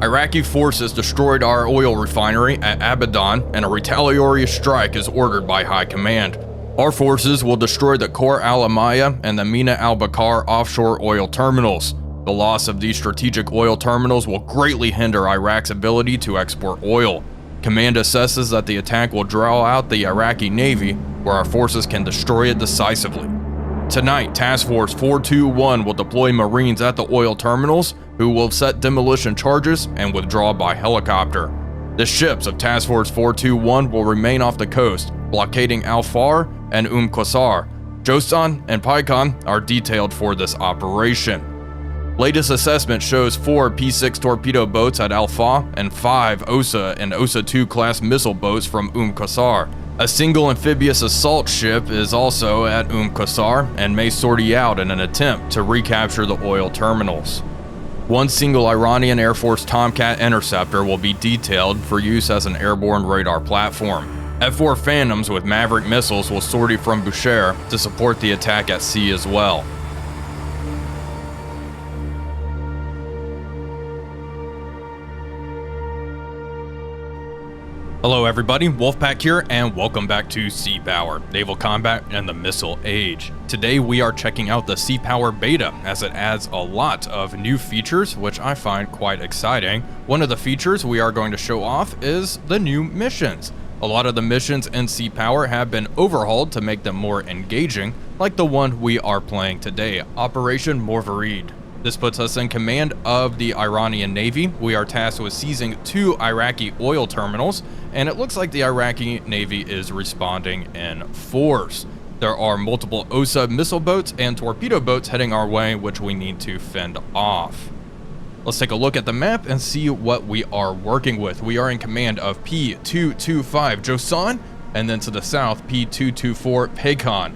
Iraqi forces destroyed our oil refinery at Abadan, and a retaliatory strike is ordered by High Command. Our forces will destroy the Khor al-Amaya and the Mina al-Bakar offshore oil terminals. The loss of these strategic oil terminals will greatly hinder Iraq's ability to export oil. Command assesses that the attack will draw out the Iraqi Navy, where our forces can destroy it decisively. Tonight, Task Force 421 will deploy Marines at the oil terminals, who will set demolition charges and withdraw by helicopter. The ships of Task Force 421 will remain off the coast, blockading Al-Far and Qasar. Josan and Pycon are detailed for this operation. Latest assessment shows 4 P-6 torpedo boats at Al-Fa and 5 OSA and OSA-2 class missile boats from Qasar. A single amphibious assault ship is also at Qasar and may sortie out in an attempt to recapture the oil terminals. One single Iranian Air Force Tomcat interceptor will be detailed for use as an airborne radar platform. F-4 Phantoms with Maverick missiles will sortie from Bushehr to support the attack at sea as well. Hello everybody, Wolfpack here, and welcome back to Sea Power, Naval Combat and the Missile Age. Today we are checking out the Sea Power Beta, as it adds a lot of new features, which I find quite exciting. One of the features we are going to show off is the new missions. A lot of the missions in Sea Power have been overhauled to make them more engaging, like the one we are playing today, Operation Morvarid. This puts us in command of the Iranian Navy. We are tasked with seizing 2 Iraqi oil terminals, and it looks like the Iraqi Navy is responding in force. There are multiple OSA missile boats and torpedo boats heading our way, which we need to fend off. Let's take a look at the map and see what we are working with. We are in command of P225 Josan, and then to the south, P224 Pekon.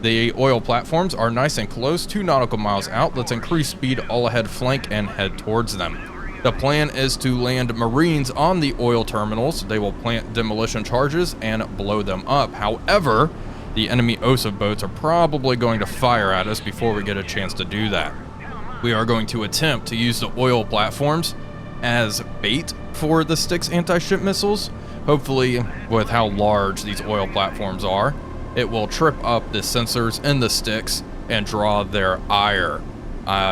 The oil platforms are nice and close, 2 nautical miles out. Let's increase speed all ahead, flank, and head towards them. The plan is to land Marines on the oil terminals. They will plant demolition charges and blow them up. However, the enemy OSA boats are probably going to fire at us before we get a chance to do that. We are going to attempt to use the oil platforms as bait for the Styx anti-ship missiles. Hopefully, with how large these oil platforms are, it will trip up the sensors in the Styx and draw their ire.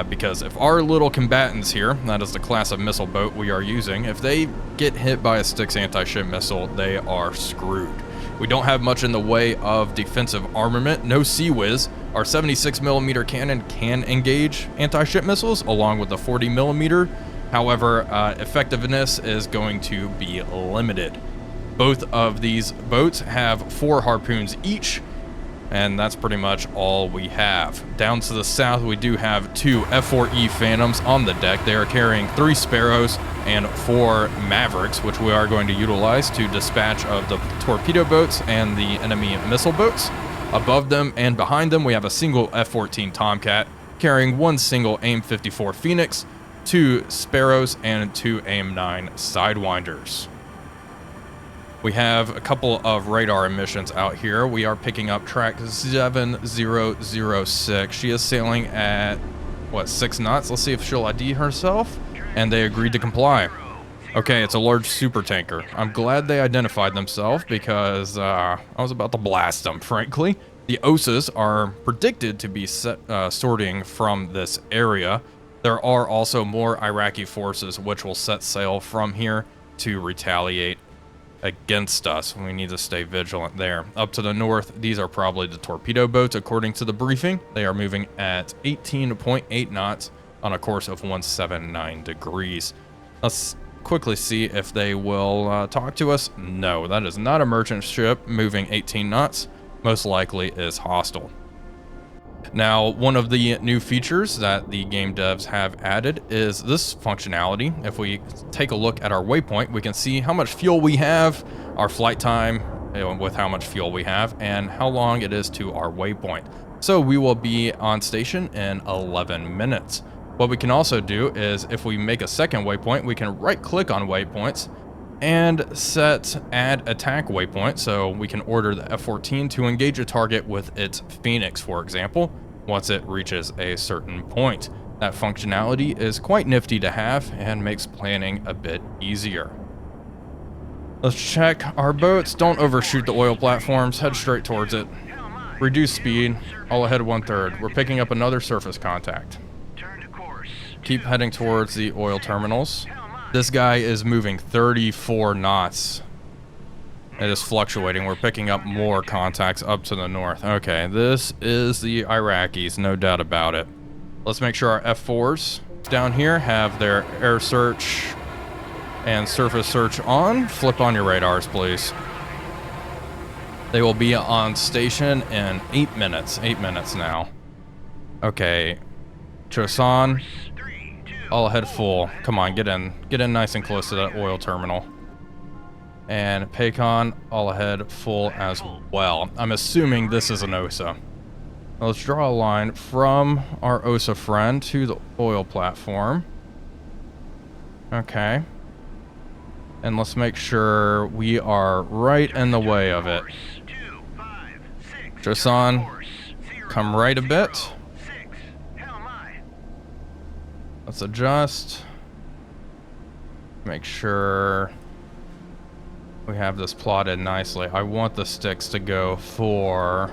Because if our little combatants here, that is the class of missile boat we are using, if they get hit by a Styx anti-ship missile, they are screwed. We don't have much in the way of defensive armament. No Sea-Wiz. Our 76mm cannon can engage anti-ship missiles along with the 40mm. However, effectiveness is going to be limited. Both of these boats have 4 harpoons each, and that's pretty much all we have. Down to the south, we do have 2 F4E Phantoms on the deck. They are carrying 3 Sparrows and 4 Mavericks, which we are going to utilize to dispatch of the torpedo boats and the enemy missile boats. Above them and behind them, we have a single F-14 Tomcat carrying 1 single AIM-54 Phoenix, 2 Sparrows, and 2 AIM-9 Sidewinders. We have a couple of radar emissions out here. We are picking up track 7006. She is sailing at, 6 knots? Let's see if she'll ID herself. And they agreed to comply. Okay, it's a large super tanker. I'm glad they identified themselves because I was about to blast them, frankly. The OSAs are predicted to be sorting from this area. There are also more Iraqi forces which will set sail from here to retaliate against us. We need to stay vigilant there. Up to the north, these are probably the torpedo boats according to the briefing. They are moving at 18.8 knots on a course of 179 degrees. Let's quickly see if they will talk to us. No, that is not a merchant ship moving 18 knots. Most likely is hostile. Now, one of the new features that the game devs have added is this functionality. If we take a look at our waypoint, we can see how much fuel we have, our flight time with how much fuel we have, and how long it is to our waypoint. So we will be on station in 11 minutes. What we can also do is if we make a second waypoint, we can right click on waypoints and set add attack waypoint, so we can order the F-14 to engage a target with its Phoenix, for example, once it reaches a certain point. That functionality is quite nifty to have and makes planning a bit easier. Let's check our boats. Don't overshoot the oil platforms. Head straight towards it. Reduce speed. All ahead 1/3. We're picking up another surface contact. Keep heading towards the oil terminals. This guy is moving 34 knots. It is fluctuating. We're picking up more contacts up to the north. Okay, this is the Iraqis, no doubt about it. Let's make sure our F4s down here have their air search and surface search on. Flip on your radars, please. They will be on station in 8 minutes. 8 minutes now. Okay. Chosan, all ahead full. Come on, get in. Get in nice and close to that oil terminal. And Paycon, all ahead full as well. I'm assuming this is an OSA. Now let's draw a line from our OSA friend to the oil platform. Okay. And let's make sure we are right in the way of it. Chosan, come right a bit. Let's adjust. Make sure we have this plotted nicely. I want the sticks to go for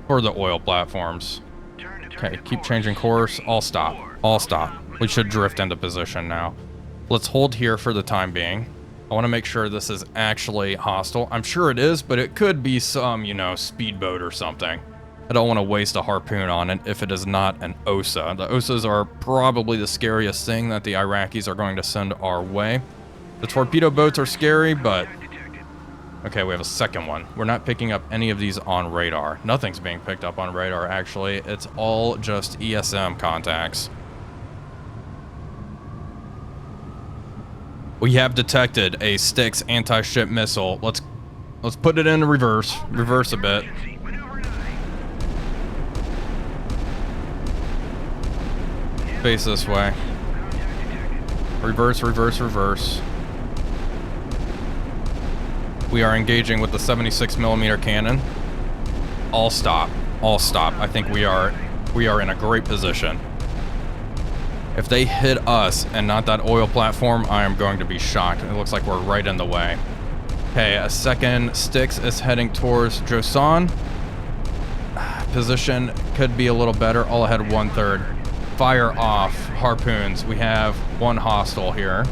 the oil platforms. Okay, keep changing course. All stop. All stop. We should drift into position now. Let's hold here for the time being. I want to make sure this is actually hostile. I'm sure it is, but it could be some, you know, speedboat or something. I don't want to waste a harpoon on it if it is not an OSA. The OSAs are probably the scariest thing that the Iraqis are going to send our way. The torpedo boats are scary, but... Okay, we have a second one. We're not picking up any of these on radar. Nothing's being picked up on radar, actually. It's all just ESM contacts. We have detected a Styx anti-ship missile. Let's put it in reverse. Reverse a bit. Face this way. Reverse, reverse, reverse. We are engaging with the 76mm cannon. All stop. All stop. I think we are in a great position. If they hit us and not that oil platform, I am going to be shocked. It looks like we're right in the way. Okay, a second Styx is heading towards Josan. Position could be a little better. All ahead 1/3. Fire off harpoons. We have one hostile here.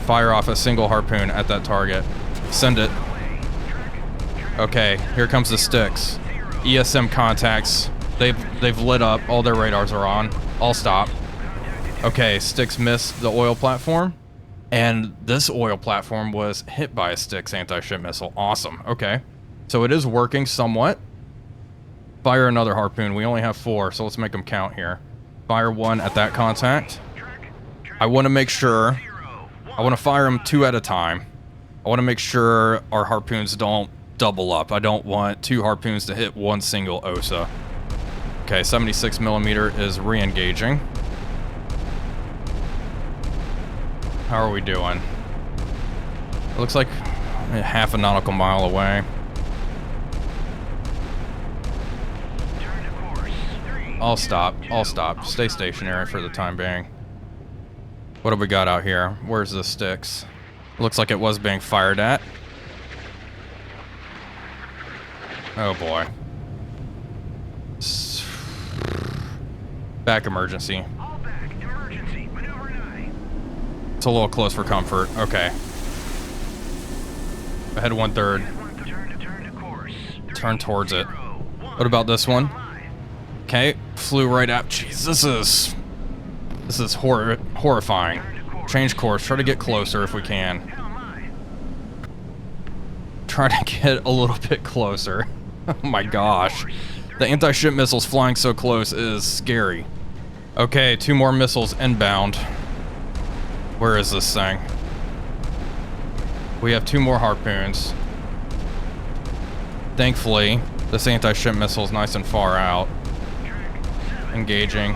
Fire off a single harpoon at that target. Send it. Okay, here comes the Styx. ESM contacts. They've lit up. All their radars are on. All stop. Okay, Styx missed the oil platform. And this oil platform was hit by a Styx anti-ship missile. Awesome. Okay. So it is working somewhat. Fire another harpoon. We only have 4, so let's make them count here. Fire 1 at that contact. I want to make sure... I want to fire them 2 at a time. I want to make sure our harpoons don't double up. I don't want 2 harpoons to hit one single OSA. Okay, 76mm is re-engaging. How are we doing? It looks like half a nautical mile away. I'll stop. I'll stop. Stay stationary for the time being. What have we got out here? Where's the Styx? Looks like it was being fired at. Oh boy. Back emergency. It's a little close for comfort. Okay. Ahead 1/3. Turn towards it. What about this one? Okay, flew right up. Jeez, this is horrifying. Change course. Try to get closer if we can. Try to get a little bit closer. Oh my gosh. The anti-ship missiles flying so close is scary. Okay, 2 more missiles inbound. Where is this thing? We have 2 more harpoons. Thankfully, this anti-ship missile is nice and far out. Engaging.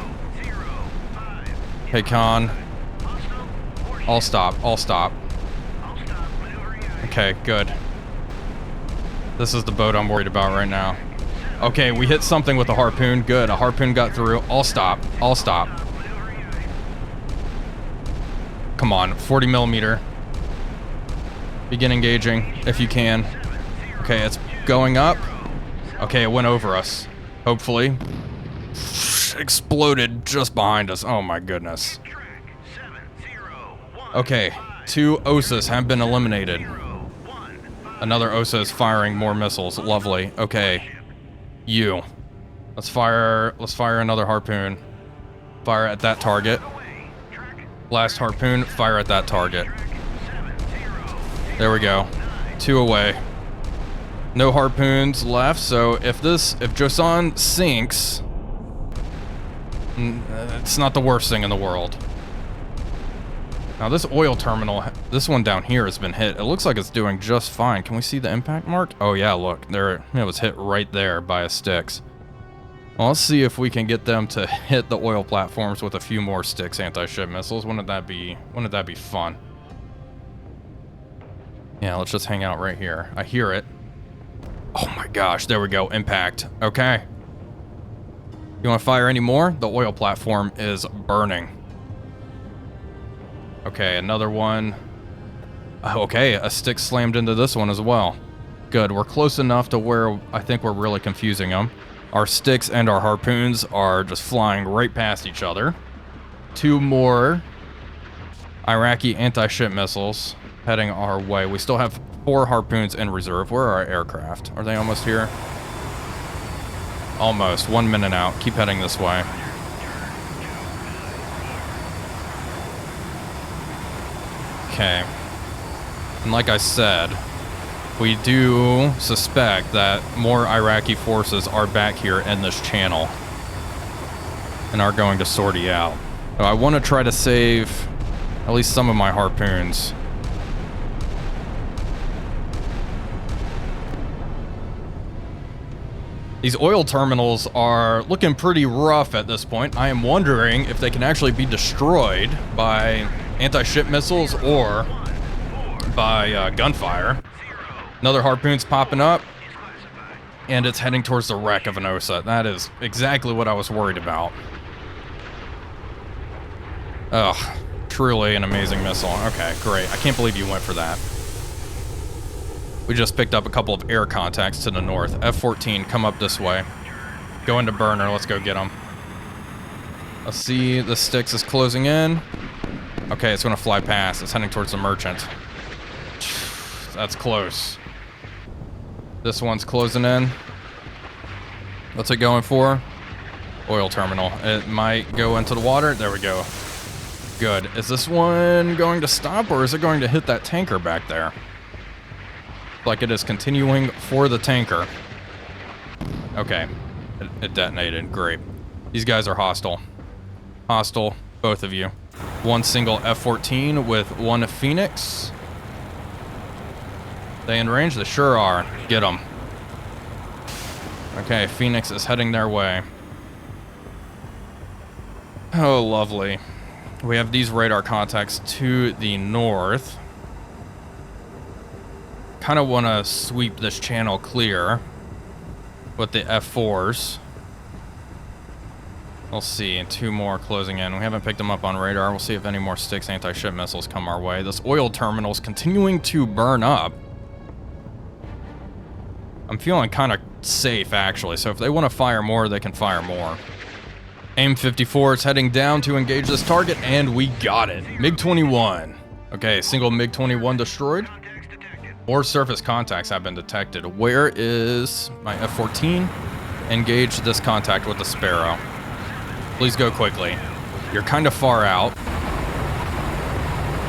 Hey, Con. I'll stop. I'll stop. Okay, good. This is the boat I'm worried about right now. Okay, we hit something with a harpoon. Good, a harpoon got through. I'll stop. I'll stop. Come on, 40 millimeter. Begin engaging if you can. Okay, it's going up. Okay, it went over us. Hopefully. Exploded just behind us. Oh my goodness. Okay, 2 OSAs have been eliminated. Another OSA is firing more missiles. Lovely. Okay. You. Let's fire another harpoon. Fire at that target. Last harpoon, fire at that target. There we go. 2 away. No harpoons left, so if Ozan sinks, it's not the worst thing in the world. Now this oil terminal, this one down here has been hit. It looks like it's doing just fine. Can we see the impact mark? Oh yeah, look, there, it was hit right there by a Styx. Well, let's see if we can get them to hit the oil platforms with a few more Styx anti-ship missiles. Wouldn't that be fun? Yeah, let's just hang out right here. I hear it. Oh my gosh, there we go, impact. Okay. You want to fire any more? The oil platform is burning. Okay, another one. Okay, a Styx slammed into this one as well. Good, we're close enough to where I think we're really confusing them. Our Styx and our harpoons are just flying right past each other. 2 more Iraqi anti-ship missiles heading our way. We still have 4 harpoons in reserve. Where are our aircraft? Are they almost here? Almost. 1 minute out. Keep heading this way. Okay. And like I said, we do suspect that more Iraqi forces are back here in this channel and are going to sortie out. So I want to try to save at least some of my harpoons. These oil terminals are looking pretty rough at this point. I am wondering if they can actually be destroyed by anti-ship missiles or by gunfire. Another harpoon's popping up, and it's heading towards the wreck of an OSA. That is exactly what I was worried about. Ugh, truly an amazing missile. Okay, great. I can't believe you went for that. We just picked up a couple of air contacts to the north. F-14, come up this way. Go into burner, let's go get them. Let's see, the Styx is closing in. Okay, it's gonna fly past. It's heading towards the merchant. That's close. This one's closing in. What's it going for? Oil terminal. It might go into the water. There we go. Good. Is this one going to stop, or is it going to hit that tanker back there? Like it is continuing for the tanker. Okay. It detonated. Great. These guys are hostile. Hostile, both of you. 1 single F-14 with 1 Phoenix. They in range? They sure are. Get them. Okay, Phoenix is heading their way. Oh, lovely. We have these radar contacts to the north. Kind of want to sweep this channel clear with the F4s. We'll see. 2 more closing in. We haven't picked them up on radar. We'll see if any more Styx anti-ship missiles come our way. This oil terminal is continuing to burn up. I'm feeling kind of safe, actually. So if they want to fire more, they can fire more. AIM-54 is heading down to engage this target, and we got it. MiG-21. Okay, single MiG-21 destroyed. More surface contacts have been detected. Where is my F-14? Engage this contact with the Sparrow. Please go quickly. You're kind of far out.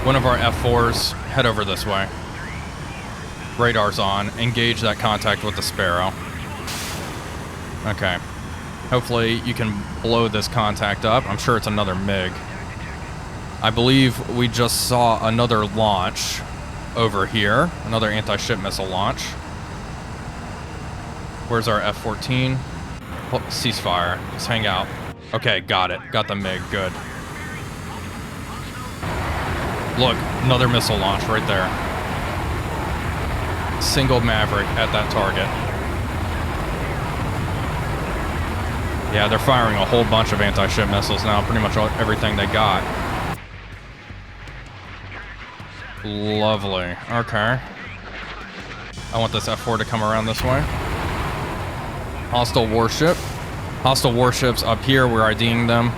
One of our F4s, head over this way. Radar's on. Engage that contact with the Sparrow. Okay. Hopefully you can blow this contact up. I'm sure it's another MiG. I believe we just saw another launch over here. Another anti-ship missile launch. Where's our F-14? Oh, ceasefire. Let's hang out. Okay, got it. Got the MiG. Good. Look, another missile launch right there. Single Maverick at that target. Yeah, they're firing a whole bunch of anti-ship missiles now, pretty much everything they got. Lovely. Okay. I want this F4 to come around this way. Hostile warship. Hostile warships up here, we're IDing them.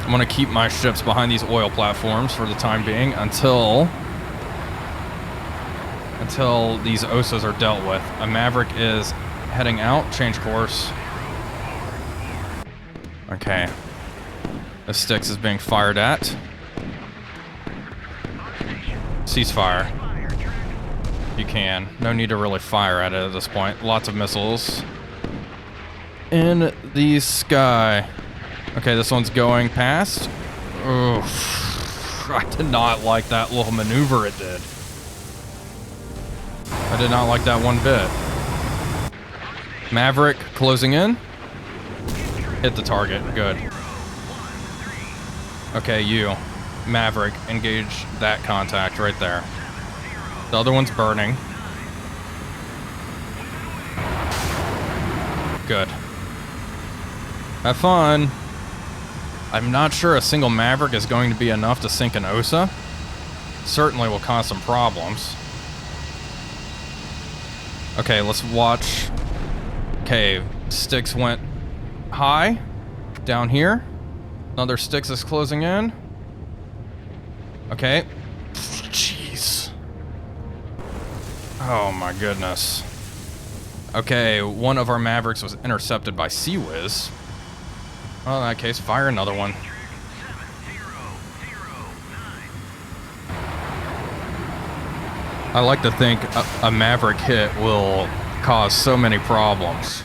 I'm gonna keep my ships behind these oil platforms for the time being until these OSAs are dealt with. A Maverick is heading out, change course. Okay. The Styx is being fired at. Ceasefire. You can. No need to really fire at it at this point. Lots of missiles in the sky. Okay, this one's going past. Oof. I did not like that little maneuver it did. I did not like that one bit. Maverick closing in. Hit the target. Good. Okay, you. Maverick, engage that contact right there. The other one's burning. Good. Have fun. I'm not sure a single Maverick is going to be enough to sink an OSA. Certainly will cause some problems. Okay, let's watch. Okay, Styx went high. Down here. Another Styx is closing in. Okay. Jeez. Oh my goodness. Okay, one of our Mavericks was intercepted by Seawiz. Well, in that case, fire another one. I like to think a Maverick hit will cause so many problems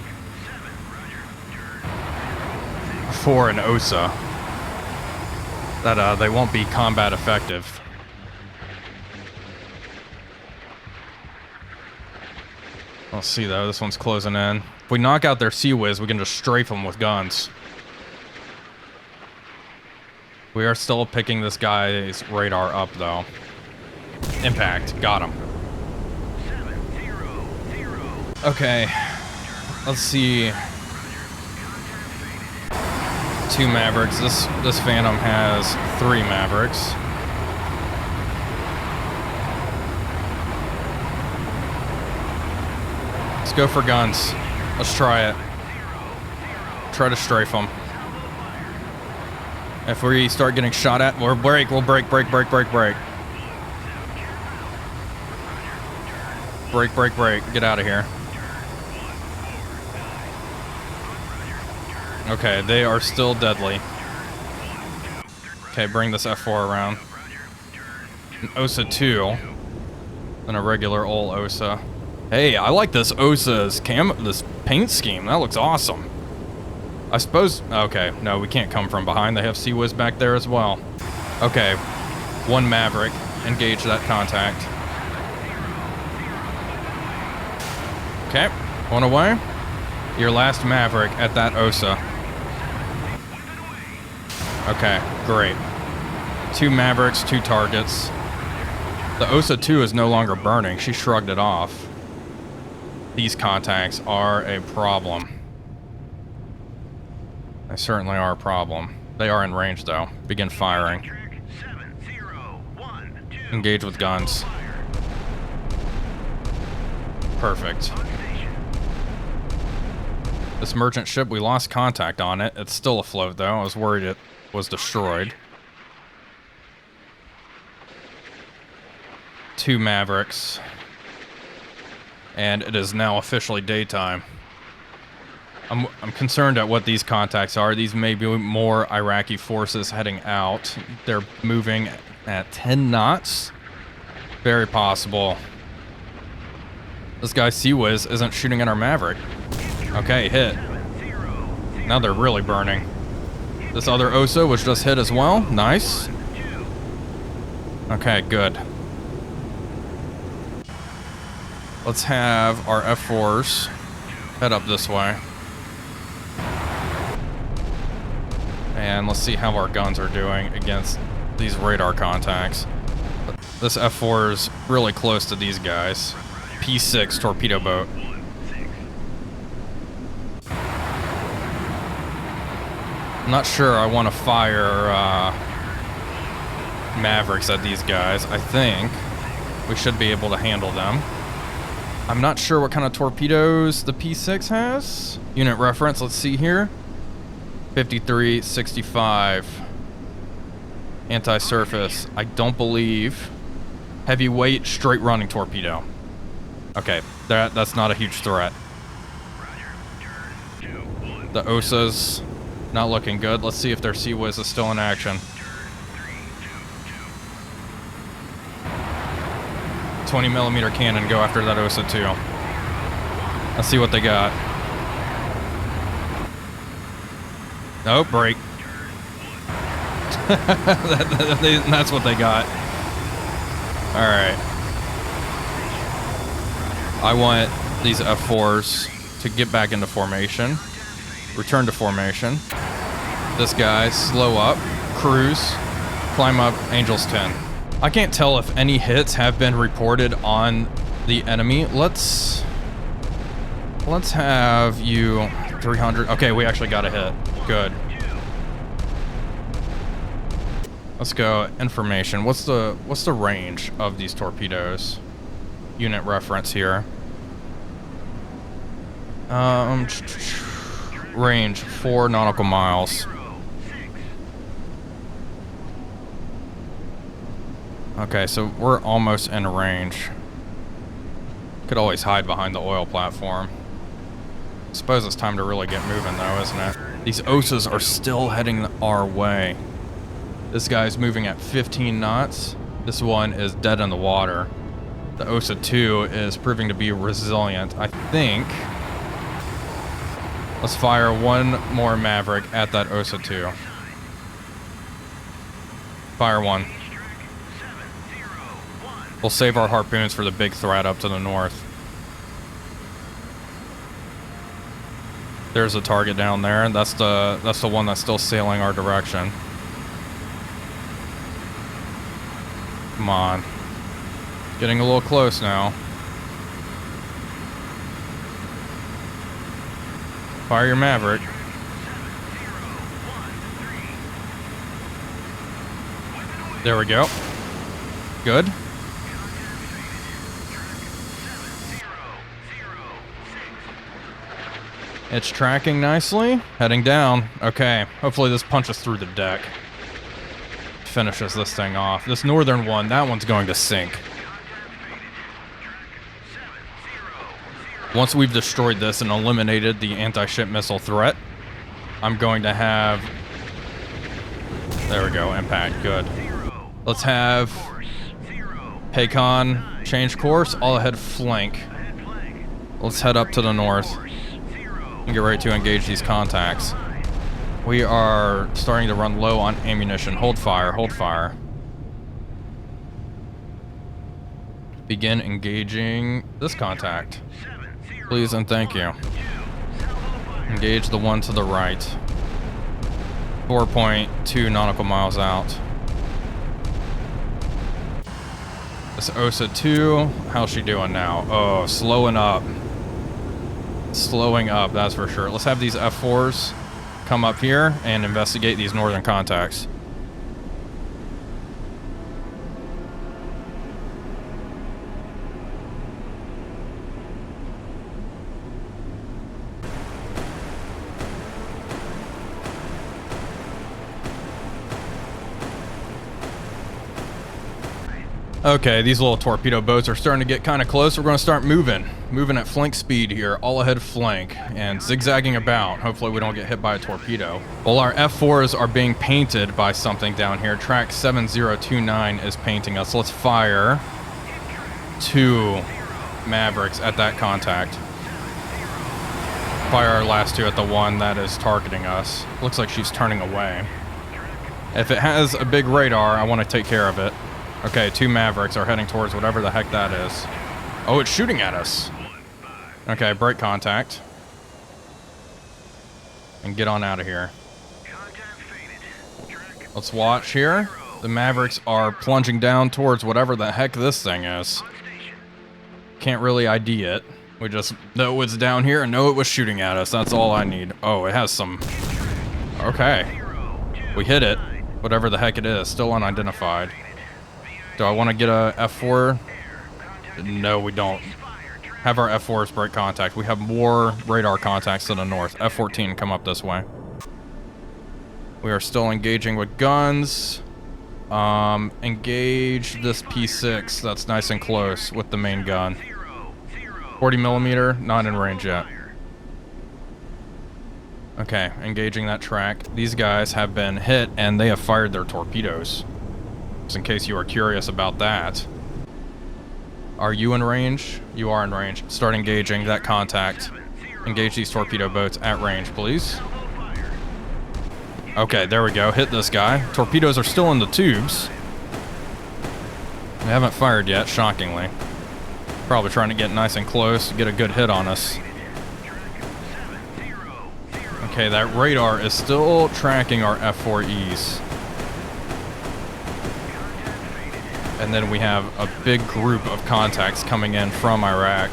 for an OSA that they won't be combat effective. Let's see though, this one's closing in. If we knock out their Seawiz, we can just strafe them with guns. We are still picking this guy's radar up though. Impact, got him. Okay, let's see. 2 Mavericks. This Phantom has 3 Mavericks. Let's go for guns. Let's try it. Try to strafe them. If we start getting shot at, we'll break. Break. Break. Get out of here. Okay, they are still deadly. Okay, bring this F4 around. An OSA 2. And a regular old OSA. Hey, I like this OSA's this paint scheme. That looks awesome. I suppose... Okay, no, we can't come from behind. They have Seawiz back there as well. Okay, 1 Maverick. Engage that contact. Okay, 1 away. Your last Maverick at that OSA. Okay, great. 2 Mavericks, 2 targets. The OSA 2 is no longer burning. She shrugged it off. These contacts are a problem. They certainly are a problem. They are in range though. Begin firing. Engage with guns. Perfect. This merchant ship, we lost contact on it. It's still afloat though. I was worried it was destroyed. 2 Mavericks. And it is now officially daytime. I'm concerned at what these contacts are. These may be more Iraqi forces heading out. They're moving at 10 knots. Very possible. This guy Seawiz isn't shooting at our Maverick. Okay, hit. Now they're really burning. This other OSA was just hit as well. Nice. Okay, good. Let's have our F4s head up this way. And let's see how our guns are doing against these radar contacts. This F4 is really close to these guys. P6 torpedo boat. I'm not sure I want to fire Mavericks at these guys. I think we should be able to handle them. I'm not sure what kind of torpedoes the P6 has. Unit reference, let's see here. 5365. Anti-surface. I don't believe. Heavyweight straight running torpedo. Okay, that's not a huge threat. The OSA's not looking good. Let's see if their Seaweed is still in action. 20mm cannon, go after that OSA too. Let's see what they got. Oh, break. That's what they got. Alright. I want these F4s to get back into formation. Return to formation. This guy, slow up, cruise, climb up, Angels 10. I can't tell if any hits have been reported on the enemy. Let's have you 300. Okay, we actually got a hit. Good. Let's go information. What's the range of these torpedoes? Unit reference here. Range 4 nautical miles. Okay, so we're almost in range. Could always hide behind the oil platform. Suppose it's time to really get moving though, isn't it? These OSAs are still heading our way. This guy's moving at 15 knots. This one is dead in the water. The OSA 2 is proving to be resilient, I think. Let's fire one more Maverick at that OSA 2. Fire one. We'll save our harpoons for the big threat up to the north. There's a target down there, and that's the one that's still sailing our direction. Come on. Getting a little close now. Fire your Maverick. There we go. Good. It's tracking nicely. Heading down. Okay. Hopefully this punches through the deck. Finishes this thing off. This northern one, that one's going to sink. Once we've destroyed this and eliminated the anti-ship missile threat, I'm going to have... There we go. Impact. Good. Let's have Paycon change course. All ahead flank. Let's head up to the north and get ready to engage these contacts. We are starting to run low on ammunition. Hold fire, hold fire. Begin engaging this contact. Please and thank you. Engage the one to the right. 4.2 nautical miles out. This OSA 2, how's she doing now? Oh, slowing up. Slowing up, that's for sure. Let's have these F4s come up here and investigate these northern contacts. Okay, these little torpedo boats are starting to get kind of close. We're going to start moving at flank speed here, all ahead flank, and zigzagging about. Hopefully we don't get hit by a torpedo. Well, our F4s are being painted by something down here. Track 7029 is painting us. Let's fire 2 Mavericks at that contact. Fire our last 2 at the one that is targeting us. Looks like she's turning away. If it has a big radar, I want to take care of it. Okay, 2 Mavericks are heading towards whatever the heck that is. Oh, it's shooting at us. Okay, break contact. And get on out of here. Let's watch here. The Mavericks are plunging down towards whatever the heck this thing is. Can't really ID it. We just know it's down here and know it was shooting at us. That's all I need. Oh, it has some Okay. We hit it. Whatever the heck it is. Still unidentified. Do I want to get a F4? No, we don't. Have our F4s break contact. We have more radar contacts to the north. F14, come up this way. We are still engaging with guns. Engage this P6 that's nice and close with the main gun. 40 millimeter, not in range yet. Okay, engaging that track. These guys have been hit and they have fired their torpedoes. Just in case you are curious about that. Are you in range? You are in range. Start engaging that contact. Engage these torpedo boats at range, please. Okay, there we go. Hit this guy. Torpedoes are still in the tubes. They haven't fired yet, shockingly. Probably trying to get nice and close, get a good hit on us. Okay, that radar is still tracking our F4Es. And then we have a big group of contacts coming in from Iraq.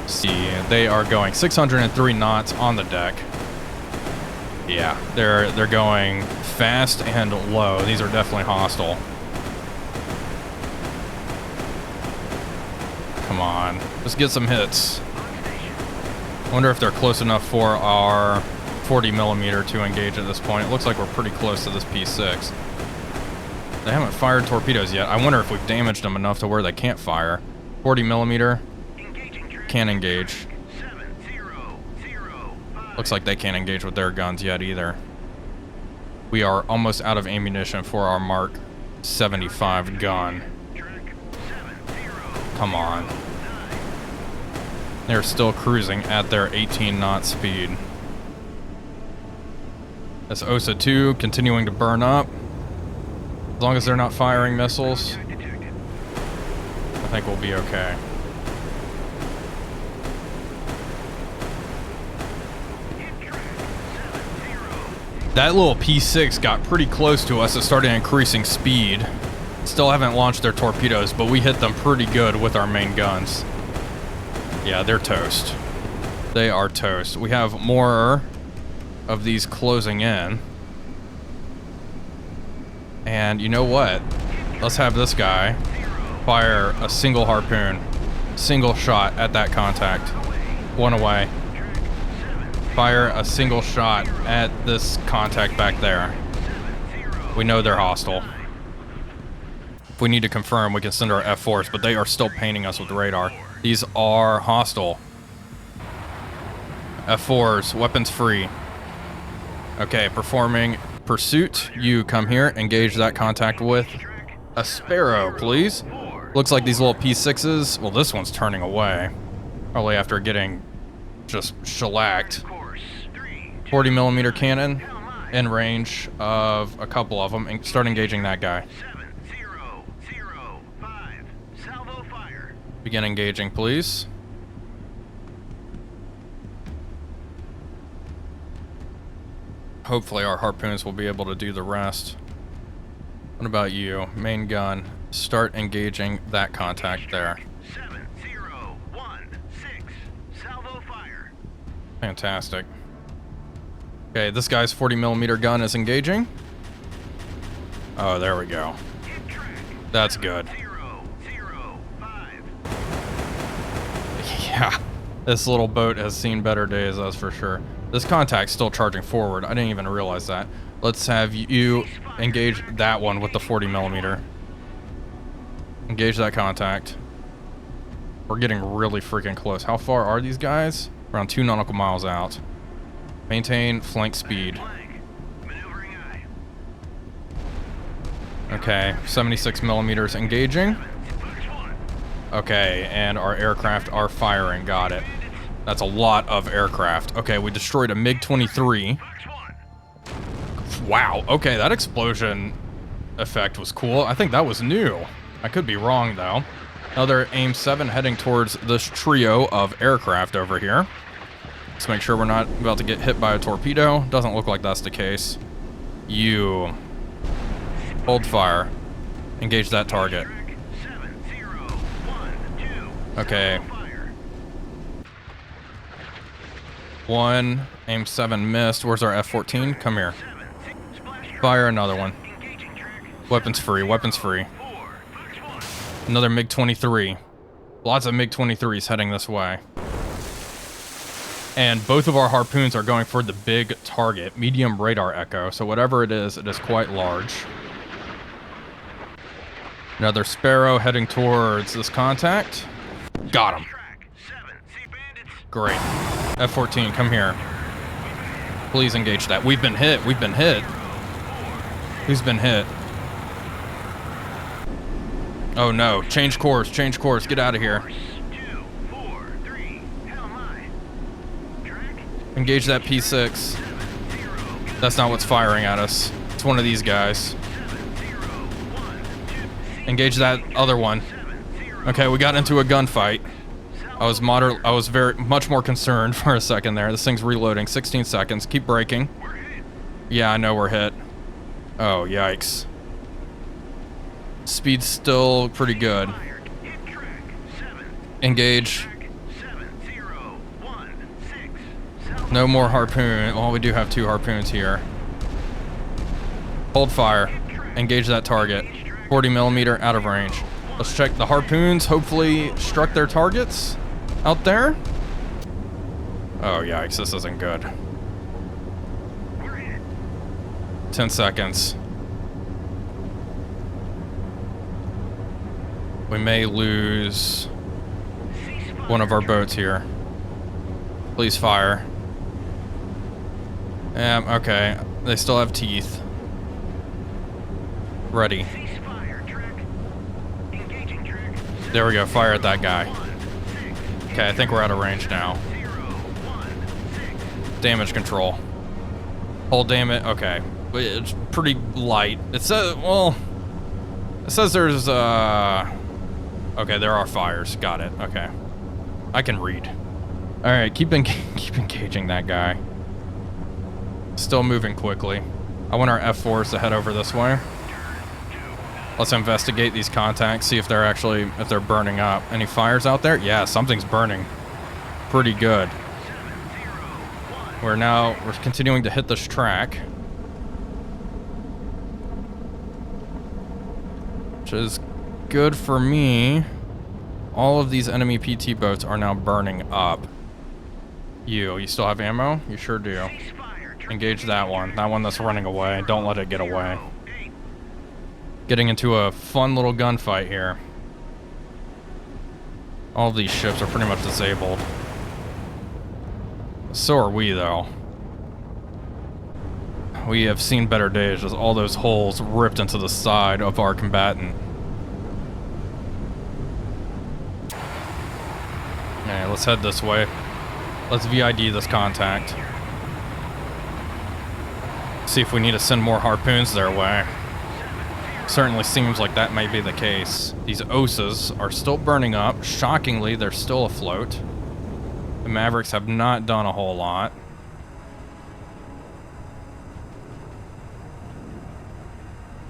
See, they are going 603 knots on the deck. Yeah, they're going fast and low. These are definitely hostile. Come on, let's get some hits. I wonder if they're close enough for our 40 millimeter to engage at this point. It looks like we're pretty close to this P6. They haven't fired torpedoes yet. I wonder if we've damaged them enough to where they can't fire. 40 millimeter can't engage. Looks like they can't engage with their guns yet either. We are almost out of ammunition for our Mark 75 gun. Come on. They're still cruising at their 18 knot speed. This Osa 2 continuing to burn up. As long as they're not firing missiles, I think we'll be okay. That little P6 got pretty close to us. It started increasing speed. Still haven't launched their torpedoes, but we hit them pretty good with our main guns. Yeah, they're toast. They are toast. We have more of these closing in. And you know what? Let's have this guy fire a single harpoon, single shot at that contact. One away. Fire a single shot at this contact back there. We know they're hostile. If we need to confirm, we can send our F4s, but they are still painting us with radar. These are hostile. F4s, weapons free. Okay, performing pursuit. You come here, engage that contact with a Sparrow, please. Looks like these little P6s, well, this one's turning away. Probably after getting just shellacked. 40 millimeter cannon in range of a couple of them, and start engaging that guy. Begin engaging, please. Hopefully our harpoons will be able to do the rest. What about you? Main gun. Start engaging that contact there. 7016, salvo fire. Fantastic. Okay, this guy's 40 millimeter gun is engaging. Oh, there we go. That's good. Yeah, this little boat has seen better days, that's for sure. This contact's still charging forward. I didn't even realize that. Let's have you engage that one with the 40 millimeter. Engage that contact. We're getting really freaking close. How far are these guys? Around 2 nautical miles out. Maintain flank speed. Okay, 76 millimeters engaging. Okay, and our aircraft are firing. Got it. That's a lot of aircraft. Okay, we destroyed a MiG-23. Wow, okay, that explosion effect was cool. I think that was new. I could be wrong, though. Another AIM-7 heading towards this trio of aircraft over here. Let's make sure we're not about to get hit by a torpedo. Doesn't look like that's the case. You hold fire. Engage that target. 1, aim 7 missed. Where's our F-14? Come here. Fire another one. Weapons free, weapons free. Another MiG-23. Lots of MiG-23s heading this way. And both of our harpoons are going for the big target, medium radar echo. So whatever it is quite large. Another Sparrow heading towards this contact. Got him. Great. F-14, come here. Please engage that. We've been hit. We've been hit. Who's been hit? Oh no. Change course. Change course. Get out of here. Engage that P6. That's not what's firing at us. It's one of these guys. Engage that other one. Okay, we got into a gunfight. I was much more concerned for a second there. This thing's reloading. 16 seconds. Keep braking. Yeah, I know we're hit. Oh, yikes. Speed's still pretty good. Engage. No more harpoon. Well, we do have 2 harpoons here. Hold fire. Engage that target. 40 millimeter out of range. Let's check the harpoons. Hopefully struck their targets out there. Oh, yikes. This isn't good. 10 seconds. We may lose one of our boats here. Please fire. Okay. They still have teeth. Ready. There we go. Fire at that guy. Okay, I think we're out of range now. Damage control. Hold damage. Okay. It's pretty light. It says, well, it says there's, okay, there are fires. Got it. Okay. I can read. All right, keep engaging that guy. Still moving quickly. I want our F4s to head over this way. Let's investigate these contacts, see if they're burning up. Any fires out there? Yeah, something's burning. Pretty good. We're continuing to hit this track. Which is good for me. All of these enemy PT boats are now burning up. You still have ammo? You sure do. Engage that one. That one that's running away. Don't let it get away. Getting into a fun little gunfight here. All of these ships are pretty much disabled. So are we, though. We have seen better days as all those holes ripped into the side of our combatant. Okay, let's head this way. Let's VID this contact. See if we need to send more harpoons their way. Certainly seems like that might be the case. These Osas are still burning up. Shockingly, they're still afloat. The Mavericks have not done a whole lot.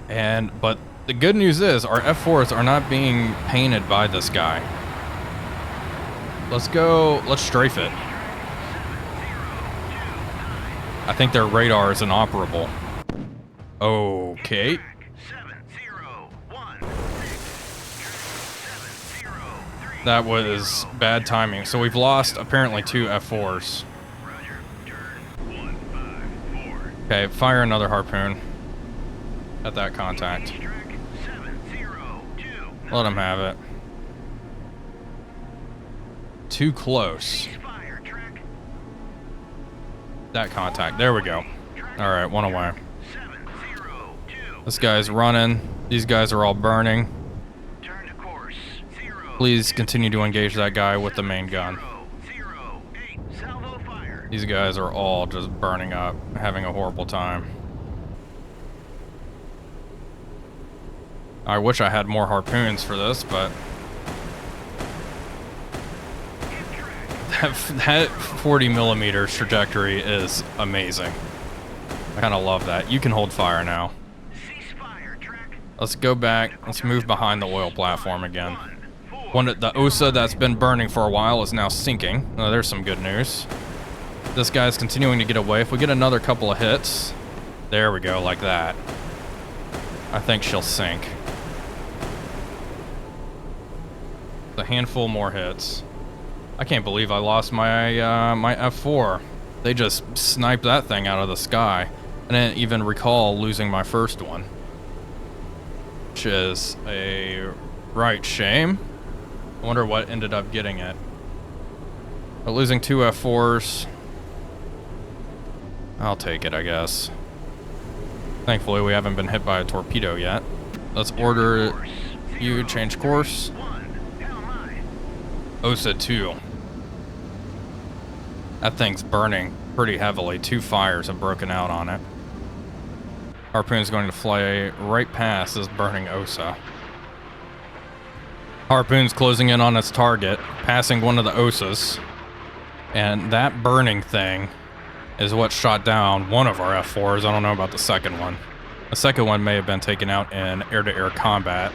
But the good news is our F4s are not being painted by this guy. Let's strafe it. I think their radar is inoperable. Okay. That was bad timing. So we've lost apparently 2 F4s. Okay, fire another harpoon at that contact. Let him have it. Too close. That contact. There we go. Alright, one away. This guy's running. These guys are all burning. Please continue to engage that guy with the main gun. These guys are all just burning up, having a horrible time. I wish I had more harpoons for this, but that 40 millimeter trajectory is amazing. I kind of love that. You can hold fire now. Let's go back. Let's move behind the oil platform again. The Osa that's been burning for a while is now sinking. Oh, there's some good news. This guy's continuing to get away. If we get another couple of hits, there we go, like that. I think she'll sink. A handful more hits. I can't believe I lost my my F4. They just sniped that thing out of the sky. I didn't even recall losing my first one, which is a right shame. I wonder what ended up getting it. But losing 2 F4s, I'll take it, I guess. Thankfully, we haven't been hit by a torpedo yet. Let's order you change course. Osa 2. That thing's burning pretty heavily. 2 fires have broken out on it. Harpoon's going to fly right past this burning Osa. Harpoon's closing in on its target, passing one of the Osas. And that burning thing is what shot down one of our F4s. I don't know about the second one. The second one may have been taken out in air-to-air combat.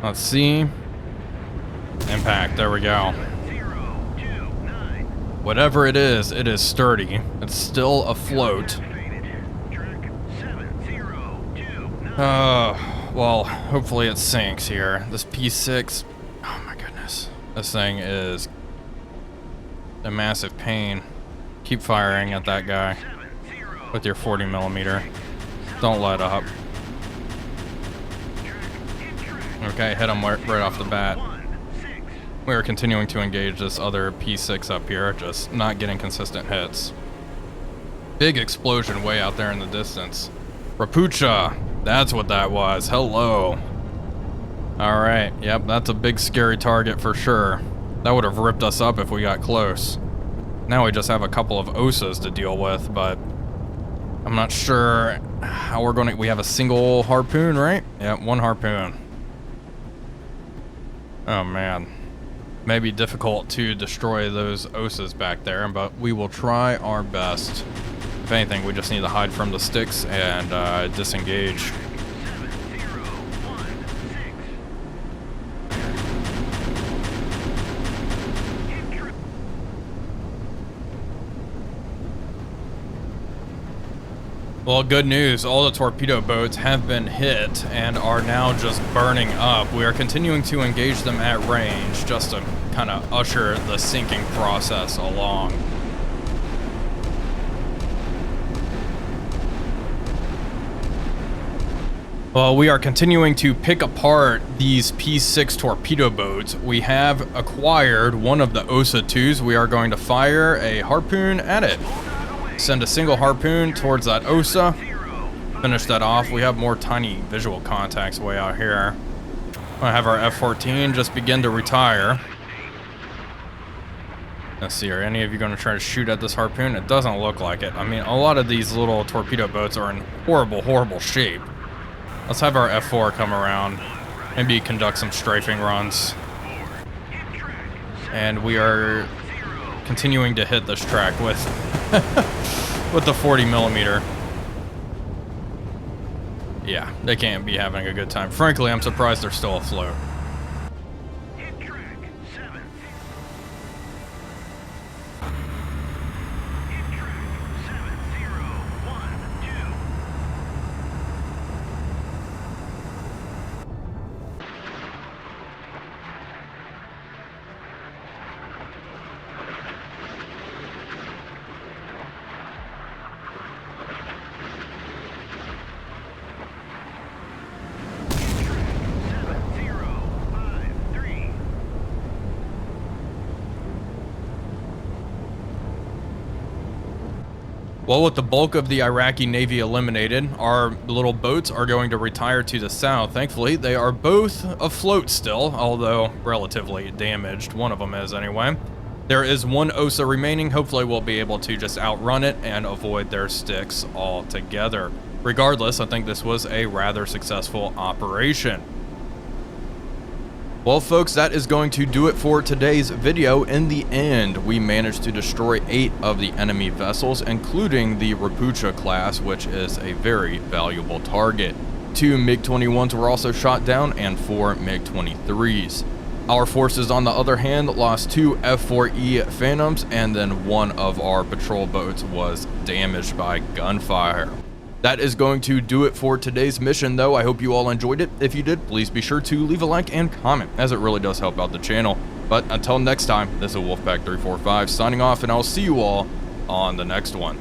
Let's see. Impact, there we go. Whatever it is sturdy. It's still afloat. Well, hopefully it sinks here. This P6, oh my goodness. This thing is a massive pain. Keep firing at that guy with your 40mm. Don't let up. Okay, hit him right off the bat. We are continuing to engage this other P6 up here, just not getting consistent hits. Big explosion way out there in the distance. Rapucha, that's what that was. Hello. All right, yep, that's a big scary target for sure. That would have ripped us up if we got close. Now we just have a couple of Osas to deal with, but I'm not sure how we're going to... We have a single harpoon, right? Yeah, 1 harpoon. Oh, man. Maybe difficult to destroy those Osas back there, but we will try our best. If anything, we just need to hide from the sticks and disengage. Well, good news. All the torpedo boats have been hit and are now just burning up. We are continuing to engage them at range just to kind of usher the sinking process along. Well, we are continuing to pick apart these P6 torpedo boats. We have acquired one of the Osa 2s. We are going to fire a harpoon at it. Send a single harpoon towards that Osa. Finish that off. We have more tiny visual contacts way out here. I have our F-14 just begin to retire. Let's see, are any of you going to try to shoot at this harpoon? It doesn't look like it. I mean, a lot of these little torpedo boats are in horrible, horrible shape. Let's have our F4 come around. Maybe conduct some strafing runs. And we are continuing to hit this track with with the 40mm. Yeah, they can't be having a good time. Frankly, I'm surprised they're still afloat. Well, with the bulk of the Iraqi Navy eliminated, our little boats are going to retire to the south. Thankfully, they are both afloat still, although relatively damaged. One of them is anyway. There is one Osa remaining. Hopefully, we'll be able to just outrun it and avoid their sticks altogether. Regardless, I think this was a rather successful operation. Well, folks, that is going to do it for today's video. In the end, we managed to destroy 8 of the enemy vessels, including the Rapucha class, which is a very valuable target. 2 MiG-21s were also shot down, and 4 MiG-23s. Our forces, on the other hand, lost 2 F4E Phantoms, and then one of our patrol boats was damaged by gunfire. That is going to do it for today's mission, though. I hope you all enjoyed it. If you did, please be sure to leave a like and comment, as it really does help out the channel. But until next time, this is Wolfpack345 signing off, and I'll see you all on the next one.